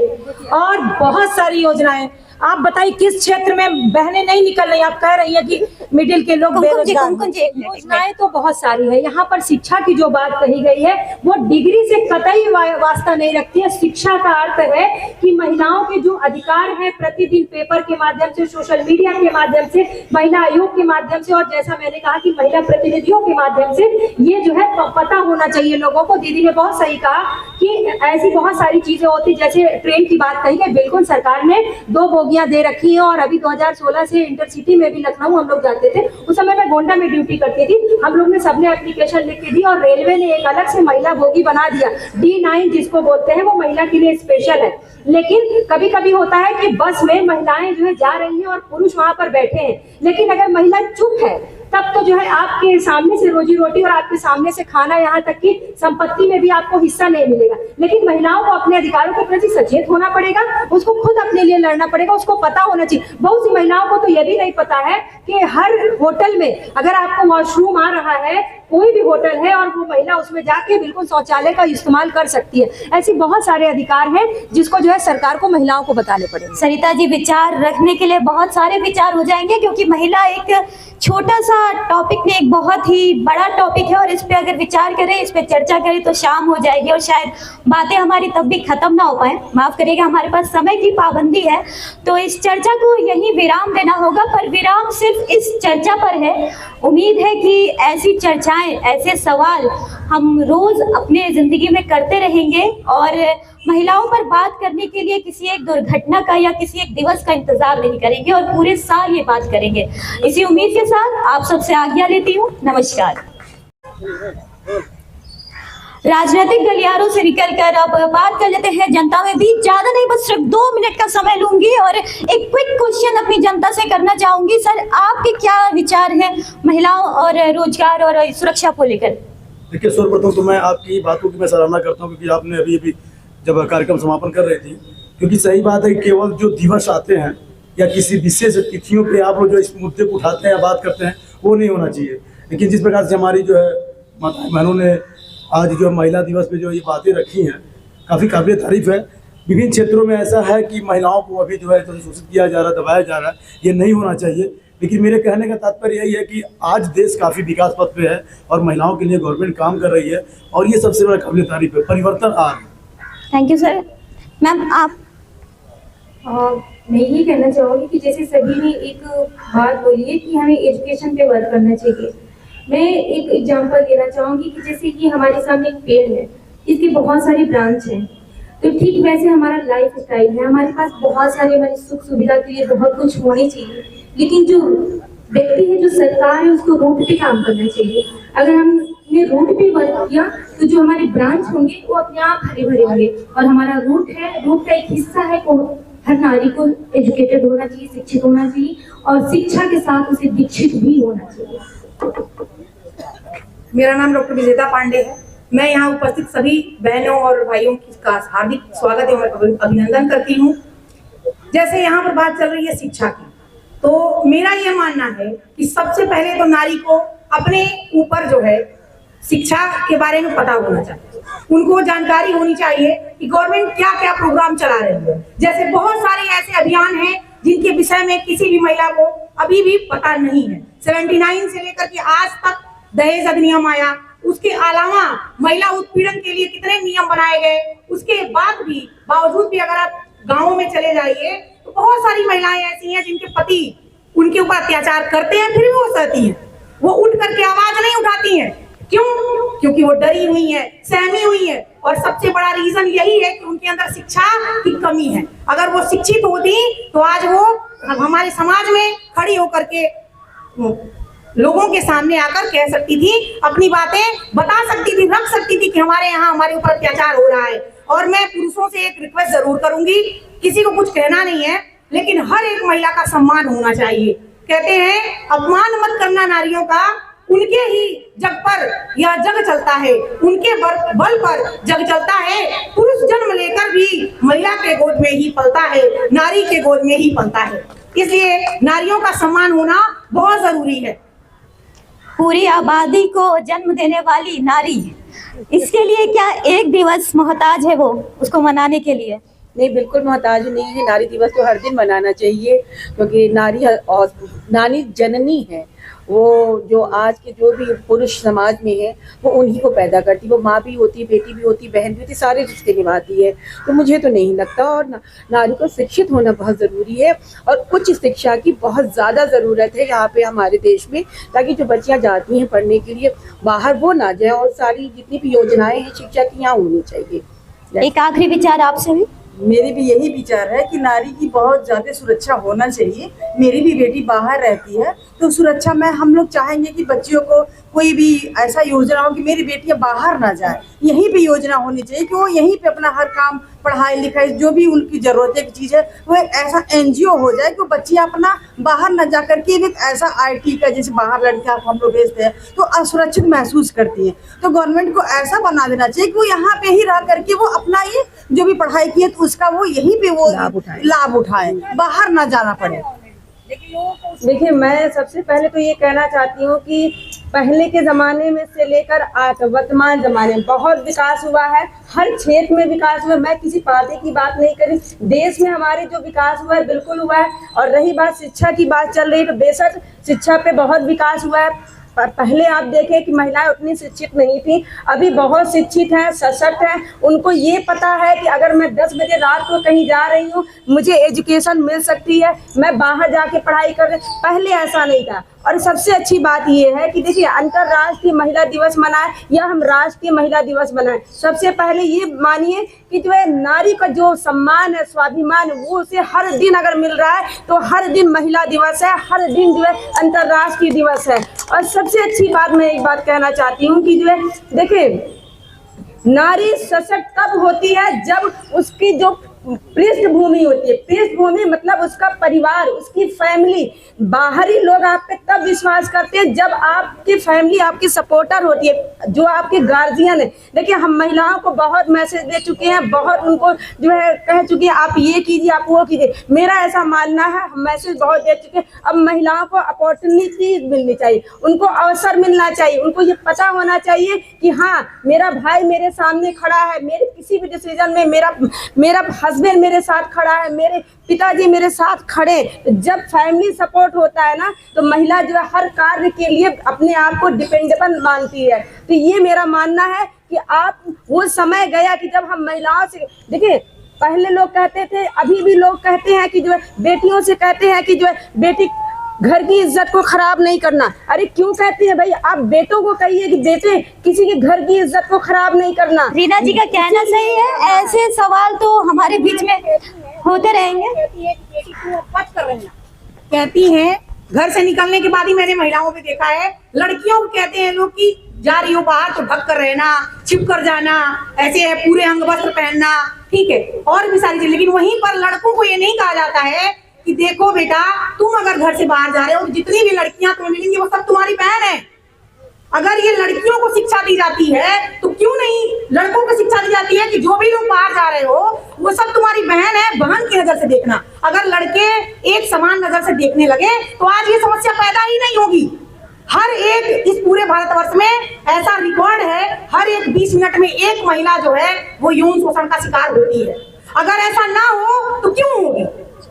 और बहुत सारी योजनाएं, आप बताइए किस क्षेत्र में बहनें नहीं निकल रही? आप कह रही है कि मिडिल के लोग बेरोजगार। योजनाएं तो बहुत सारी है। यहाँ पर शिक्षा की जो बात कही गई है वो डिग्री से कतई वास्ता नहीं रखती है। शिक्षा का अर्थ है कि महिलाओं के जो अधिकार है प्रतिदिन पेपर के माध्यम से, सोशल मीडिया के माध्यम से, महिला आयोग के माध्यम से, और जैसा मैंने कहा कि महिला प्रतिनिधियों के माध्यम से, ये जो है पता होना चाहिए लोगों को। दीदी ने बहुत सही कहा कि ऐसी बहुत सारी चीजें होती, जैसे ट्रेन की बात कही है। बिल्कुल सरकार ने 2 बोगियां दे रखी है। और अभी 2016 से इंटरसिटी में भी लखनऊ हम लोग जाते थे। उस समय मैं गोंडा में ड्यूटी करती थी। हम लोग ने सबने एप्लीकेशन लिख के दी और रेलवे ने एक अलग से महिला बोगी बना दिया। D9 जिसको बोलते हैं, वो महिला के लिए स्पेशल है। लेकिन कभी कभी होता है कि बस में महिलाएं जो है जा रही हैं और पुरुष वहां पर बैठे हैं, लेकिन अगर महिला चुप है तब तो जो है आपके सामने से रोजी रोटी और आपके सामने से खाना, यहाँ तक कि संपत्ति में भी आपको हिस्सा नहीं मिलेगा। लेकिन महिलाओं को अपने अधिकारों के प्रति सचेत होना पड़ेगा, उसको खुद अपने लिए लड़ना पड़ेगा, उसको पता होना चाहिए। बहुत सी महिलाओं को तो यह भी नहीं पता है कि हर होटल में अगर आपको वॉशरूम आ रहा है, कोई भी होटल है, और वो महिला उसमें जाके बिल्कुल शौचालय का इस्तेमाल कर सकती है। ऐसी बहुत सारे अधिकार हैं जिसको जो है सरकार को महिलाओं को बताने पड़ेंगे। सरिता जी, विचार रखने के लिए बहुत सारे विचार हो जाएंगे, क्योंकि महिला एक छोटा सा टॉपिक नहीं, एक बहुत ही बड़ा टॉपिक है। और इस पे अगर विचार करें, इस पे चर्चा करें तो शाम हो जाएगी और शायद बातें हमारी तब भी खत्म ना हो पाए। माफ करिएगा, हमारे पास समय की पाबंदी है, तो इस चर्चा को यहीं विराम देना होगा। पर विराम सिर्फ इस चर्चा पर है। उम्मीद है कि ऐसी चर्चाएं, ऐसे सवाल हम रोज अपने जिंदगी में करते रहेंगे और महिलाओं पर बात करने के लिए किसी एक दुर्घटना का या किसी एक दिवस का इंतजार नहीं करेंगे और पूरे साल ये बात करेंगे। इसी उम्मीद के साथ आप सबसे आज्ञा लेती हूँ। नमस्कार। राजनीतिक गलियारों से निकलकर अब बात कर लेते हैं जनता में भी। ज्यादा नहीं, बस सिर्फ 2 मिनट का समय लूंगी और एक क्विक क्वेश्चन अपनी जनता से करना चाहूंगी। सर, आपके क्या विचार हैं महिलाओं और रोजगार और सुरक्षा को लेकर? देखिए, सर्वप्रथम तो मैं आपकी बातों की मैं सराहना करता हूँ, क्योंकि आपने अभी जब कार्यक्रम समापन कर रही थी, क्योंकि सही बात है कि केवल जो दिवस आते हैं या किसी विशेष तिथियों पे आप लोग जो इस मुद्दे को उठाते हैं या बात करते हैं, वो नहीं होना चाहिए। लेकिन जिस प्रकार से हमारी जो है माता बहनों ने आज जो महिला दिवस पे जो ये बातें रखी हैं, काफ़ी काबिल तारीफ है। विभिन्न क्षेत्रों में ऐसा है कि महिलाओं को अभी जो है तो शोषित किया जा रहा है, दबाया जा रहा है, ये नहीं होना चाहिए। लेकिन मेरे कहने का तात्पर्य यही है कि आज देश काफ़ी विकास पथ पे है और महिलाओं के लिए गवर्नमेंट काम कर रही है, और ये सबसे बड़ा काबिल तारीफ है। परिवर्तन आ रहा है। Thank you sir. मैम, आप? मैं ये कहना चाहूँगी कि जैसे सभी ने एक बात बोली है कि हमें एजुकेशन पे वर्क करना चाहिए। मैं एक एग्जांपल देना चाहूँगी कि जैसे कि हमारे सामने एक पेड़ है, इसके बहुत सारी ब्रांच हैं, तो ठीक वैसे हमारा लाइफ स्टाइल है। हमारे पास बहुत सारी, हमारी सुख सुविधा के लिए बहुत कुछ होनी चाहिए, लेकिन जो व्यक्ति है, जो सरकार है, उसको रूट पे काम करना चाहिए। अगर हमने रूट पे वर्क किया तो जो हमारे ब्रांच होंगे वो अपने आप हरे भरे होंगे। और हमारा रूट है, रूट का एक हिस्सा है को हर नारी को एजुकेटेड होना चाहिए, शिक्षित होना चाहिए, और शिक्षा के साथ उसे दीक्षित भी होना चाहिए। मेरा नाम डॉक्टर विजेता पांडे है। मैं यहाँ उपस्थित सभी बहनों और भाइयों का हार्दिक स्वागत एवं अभिनंदन करती हूँ। जैसे यहाँ पर बात चल रही है शिक्षा की, तो मेरा यह मानना है कि सबसे पहले तो नारी को अपने ऊपर जो है शिक्षा के बारे में पता होना चाहिए। उनको जानकारी होनी चाहिए कि गवर्नमेंट क्या क्या प्रोग्राम चला रही है। जैसे बहुत सारे ऐसे अभियान हैं जिनके विषय में किसी भी महिला को अभी भी पता नहीं है। 79 से लेकर के आज तक दहेज अधिनियम आया, उसके अलावा महिला उत्पीड़न के लिए कितने नियम बनाए गए, उसके बावजूद भी अगर आप गाँव में चले जाइए तो बहुत सारी महिलाएं ऐसी हैं जिनके पति उनके ऊपर अत्याचार करते हैं, फिर भी वो सहती हैं, वो उठ करके आवाज नहीं उठाती हैं। क्यों? क्योंकि वो डरी हुई है, सहमी हुई है, और सबसे बड़ा रीजन यही है कि उनके अंदर शिक्षा की कमी है। अगर वो शिक्षित होती तो आज वो हमारे समाज में खड़ी होकर के लोगों के सामने आकर कह सकती थी, अपनी बातें बता सकती थी, रख सकती थी कि हमारे यहाँ हमारे ऊपर अत्याचार हो रहा है। और मैं पुरुषों से एक रिक्वेस्ट जरूर करूंगी, किसी को कुछ कहना नहीं है, लेकिन हर एक महिला का सम्मान होना चाहिए। कहते हैं अपमान मत करना नारियों का, उनके ही जग पर यह जग चलता है, उनके बल पर जग चलता है। पुरुष जन्म लेकर भी महिला के गोद में ही पलता है, नारी के गोद में ही पलता है। इसलिए नारियों का सम्मान होना बहुत जरूरी है। पूरी आबादी को जन्म देने वाली नारी, इसके लिए क्या एक दिवस मोहताज है वो उसको मनाने के लिए? नहीं, बिल्कुल मोहताज नहीं है। नारी दिवस तो हर दिन मनाना चाहिए, क्योंकि नारी जननी है। वो जो आज के जो भी पुरुष समाज में है वो उन्हीं को पैदा करती, वो माँ भी होती, बेटी भी होती, बहन भी होती, सारे रिश्ते निभाती है। तो मुझे तो नहीं लगता, और नारी को शिक्षित होना बहुत ज़रूरी है, और उच्च शिक्षा की बहुत ज़्यादा ज़रूरत है यहाँ पे हमारे देश में, ताकि जो बच्चियाँ जाती हैं पढ़ने के लिए बाहर वो ना जाए, और सारी जितनी भी योजनाएं हैं शिक्षा की यहाँ होनी चाहिए। एक आखिरी विचार आपसे भी। मेरे भी यही विचार है कि नारी की बहुत ज़्यादा सुरक्षा होना चाहिए। मेरी भी बेटी बाहर रहती है, तो सुरक्षा में हम लोग चाहेंगे कि बच्चियों को कोई भी ऐसा योजना हो कि मेरी बेटियां बाहर ना जाए, यहीं पे योजना होनी चाहिए कि वो यहीं पे अपना हर काम, पढ़ाई लिखाई, जो भी उनकी जरूरत की चीज़ है, वो एक ऐसा NGO हो जाए कि बच्चियां अपना बाहर न जा करके एक ऐसा IT का, जैसे बाहर लड़कियां हम लोग भेजते हैं तो असुरक्षित महसूस करती हैं। तो गवर्नमेंट को ऐसा बना देना चाहिए कि वो यहाँ पे ही रह करके वो अपना ये जो भी पढ़ाई की है तो उसका वो यहीं पे वो लाभ उठाए, बाहर ना जाना पड़े। देखिए, मैं सबसे पहले तो ये कहना चाहती हूँ कि पहले के ज़माने में से लेकर आज वर्तमान ज़माने में बहुत विकास हुआ है, हर क्षेत्र में विकास हुआ है। मैं किसी पार्टी की बात नहीं करी, देश में हमारे जो विकास हुआ है बिल्कुल हुआ है। और रही बात शिक्षा की बात चल रही है, तो बेशक शिक्षा पे बहुत विकास हुआ है। पहले आप देखें कि महिलाएं उतनी शिक्षित नहीं थी, अभी बहुत शिक्षित हैं, सशक्त हैं। उनको ये पता है कि अगर मैं 10 बजे रात को कहीं जा रही हूँ, मुझे एजुकेशन मिल सकती है, मैं बाहर जाके पढ़ाई कर रही। पहले ऐसा नहीं था। और सबसे अच्छी बात ये है कि देखिए, अंतर्राष्ट्रीय महिला दिवस मनाए या हम राष्ट्रीय महिला दिवस मनाए, सबसे पहले ये मानिए कि जो है नारी का जो सम्मान है, स्वाभिमान, वो उसे हर दिन अगर मिल रहा है तो हर दिन महिला दिवस है, हर दिन जो है अंतर्राष्ट्रीय दिवस है। और सबसे अच्छी बात मैं एक बात कहना चाहती हूँ कि जो है देखिए, नारी सशक्त तब होती है जब उसकी जो पृष्ठभूमि होती है, पृष्ठभूमि मतलब उसका परिवार, उसकी फैमिली, बाहरी लोग आप पे तब विश्वास करते हैं जब आपकी फैमिली आपकी सपोर्टर होती है, जो आपके गार्जियन है। देखिए, हम महिलाओं को बहुत मैसेज दे चुके हैं, बहुत उनको जो है कह चुके हैं आप ये कीजिए, आप वो कीजिए। मेरा ऐसा मानना है, हम मैसेज बहुत दे चुके हैं। अब महिलाओं को अपॉर्चुनिटी मिलनी चाहिए, उनको अवसर मिलना चाहिए, उनको ये पता होना चाहिए कि हाँ, मेरा भाई मेरे सामने खड़ा है, मेरे किसी भी डिसीजन में मेरा हस्बैंड मेरे साथ खड़ा है, मेरे पिताजी मेरे साथ खड़े। जब फैमिली सपोर्ट होता है ना, तो महिला जो है हर कार्य के लिए अपने आप को डिपेंडेबल मानती है। तो ये मेरा मानना है कि आप, वो समय गया कि जब हम महिलाओं से, देखिए पहले लोग कहते थे, अभी भी लोग कहते हैं कि जो है बेटियों से कहते हैं कि जो है बेटी घर की इज्जत को खराब नहीं करना। अरे क्यों कहते हैं भाई? आप बेटों को कहिए कि बेटे किसी के घर की इज्जत को खराब नहीं करना। रीना जी का कहना सही है, ऐसे सवाल तो हमारे बीच में होते रहेंगे। कहती हैं, घर से निकलने के बाद ही मैंने महिलाओं पे देखा है, लड़कियों को कहते हैं लोग कि जा रही हो बाहर तो ढक कर रहना, छिप कर जाना, ऐसे है पूरे अंग वस्त्र पहनना, ठीक है, और भी सारी चीजें। लेकिन वहीं पर लड़कों को ये नहीं कहा जाता है कि देखो बेटा, तुम अगर घर से बाहर जा रहे हो, जितनी भी लड़कियां तुम्हें मिलेंगी वो सब तुम्हारी बहन है। अगर ये लड़कियों को शिक्षा दी जाती है तो क्यों नहीं लड़कों को शिक्षा दी जाती है कि जो भी लोग बाहर जा रहे हो वो सब तुम्हारी बहन है, बहन की नजर से देखना। अगर लड़के एक समान नजर से देखने लगे तो आज ये समस्या पैदा ही नहीं होगी। हर एक, इस पूरे भारतवर्ष में ऐसा रिकॉर्ड है, हर एक 20 मिनट में एक महिला जो है वो यौन शोषण का शिकार होती है। अगर ऐसा ना हो तो क्यों होगी?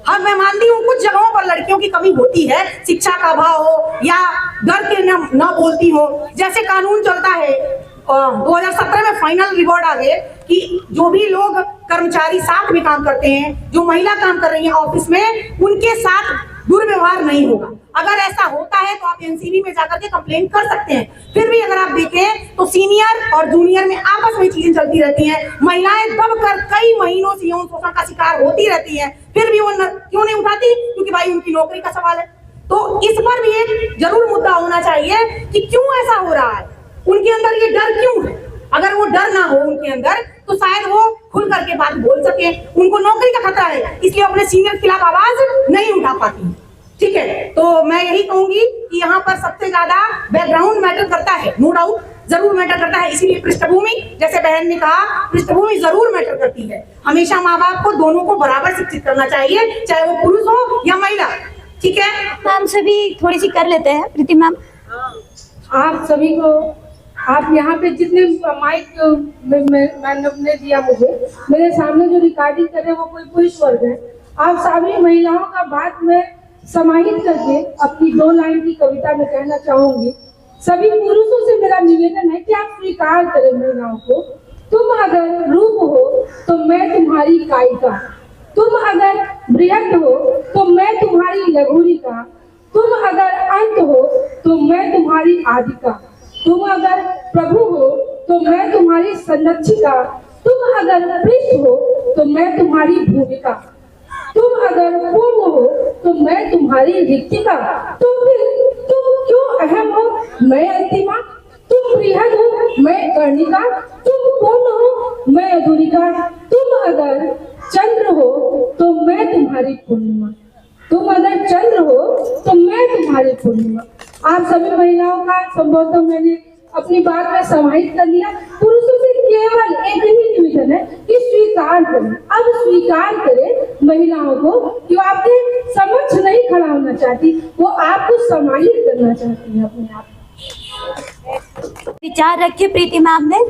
हाँ, मैं मानती हूँ कुछ जगहों पर लड़कियों की कमी होती है, शिक्षा का अभाव हो या डर के न बोलती हो। जैसे कानून चलता है 2017 में फाइनल रिपोर्ट आ गए कि जो भी लोग कर्मचारी साथ में काम करते हैं, जो महिला काम कर रही हैं ऑफिस में, उनके साथ दुर्व्यवहार नहीं होगा। अगर ऐसा होता है तो आप एनसीबी में जाकर के कंप्लेंट कर सकते हैं। फिर भी अगर आप देखें तो सीनियर और जूनियर में आपस में चीजें चलती रहती हैं। महिलाएं दबकर कई महीनों से यौन शोषण का शिकार होती रहती हैं, फिर भी वो क्यों नहीं उठाती? क्योंकि भाई उनकी नौकरी का सवाल है। तो इस पर भी एक जरूर मुद्दा होना चाहिए कि क्यों ऐसा हो रहा है, उनके अंदर ये डर क्यों है। अगर वो डर ना हो उनके अंदर तो शायद वो खुल करके बात बोल सके। उनको नौकरी का खतरा है, इसलिए अपने सीनियर के खिलाफ आवाज नहीं उठा पाती। ठीक है, तो मैं यही कहूंगी कि यहाँ पर सबसे ज्यादा बैकग्राउंड मैटर करता है, नो डाउट जरूर मैटर करता है। इसीलिए पृष्ठभूमि, जैसे बहन ने कहा, पृष्ठभूमि जरूर मैटर करती है। हमेशा माँ बाप को दोनों को बराबर शिक्षित करना चाहिए, चाहे वो पुरुष हो या महिला। ठीक है मैम, से भी थोड़ी सी कर लेते हैं। प्रीति मैम, आप सभी को, आप यहाँ पे जितने माइक मैडम ने दिया मुझे, मेरे सामने जो रिकॉर्डिंग कर रहे हैं वो कोई पुरुष वर्ग है। आप सभी महिलाओं का बात में समाहित करके अपनी 2 लाइन की कविता में कहना चाहूंगी। सभी पुरुषों से मेरा निवेदन है कि आप स्वीकार करें महिलाओं को। तुम अगर रूप हो तो मैं तुम्हारी कायिका, तुम अगर बृहद हो तो मैं तुम्हारी लघुरिका, तुम अगर अंत हो तो मैं तुम्हारी आदिका, तुम अगर प्रभु हो तो मैं तुम्हारी संरक्षिका, तुम अगर पृष्ठ हो तो मैं तुम्हारी भूमिका, तुम अगर पूर्ण हो तो मैं तुम्हारी रिक्तिका, तुम क्यों अहम हो मैं अंतिमा, तुम बृहद हो मैं कर्णिका, तुम पूर्ण हो मैं अधूरिका, तुम अगर चंद्र हो तो मैं तुम्हारी पूर्णिमा, तुम अगर चंद्र हो तो मैं तुम्हारी पूर्णिमा। आप सभी महिलाओं का संबोधन मैंने अपनी बात में समाहित कर लिया। पुरुषों से केवल एक ही निवेदन है कि स्वीकार करें। अब स्वीकार करें महिलाओं को कि वो आपके समक्ष नहीं खड़ा होना चाहती, वो आपको समाहित करना चाहती है अपने आप। विचार रखे प्रीति मैम ने।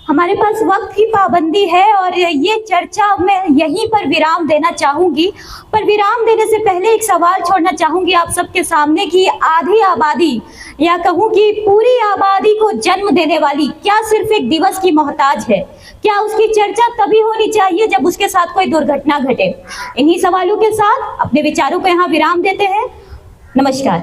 हमारे पास वक्त की पाबंदी है और ये चर्चा मैं यहीं पर विराम देना चाहूंगी। पर विराम देने से पहले एक सवाल छोड़ना चाहूंगी आप सबके सामने कि आधी आबादी या कहूँ कि पूरी आबादी को जन्म देने वाली क्या सिर्फ एक दिवस की मोहताज है? क्या उसकी चर्चा तभी होनी चाहिए जब उसके साथ कोई दुर्घटना घटे? इन्हीं सवालों के साथ अपने विचारों को यहाँ विराम देते हैं। नमस्कार।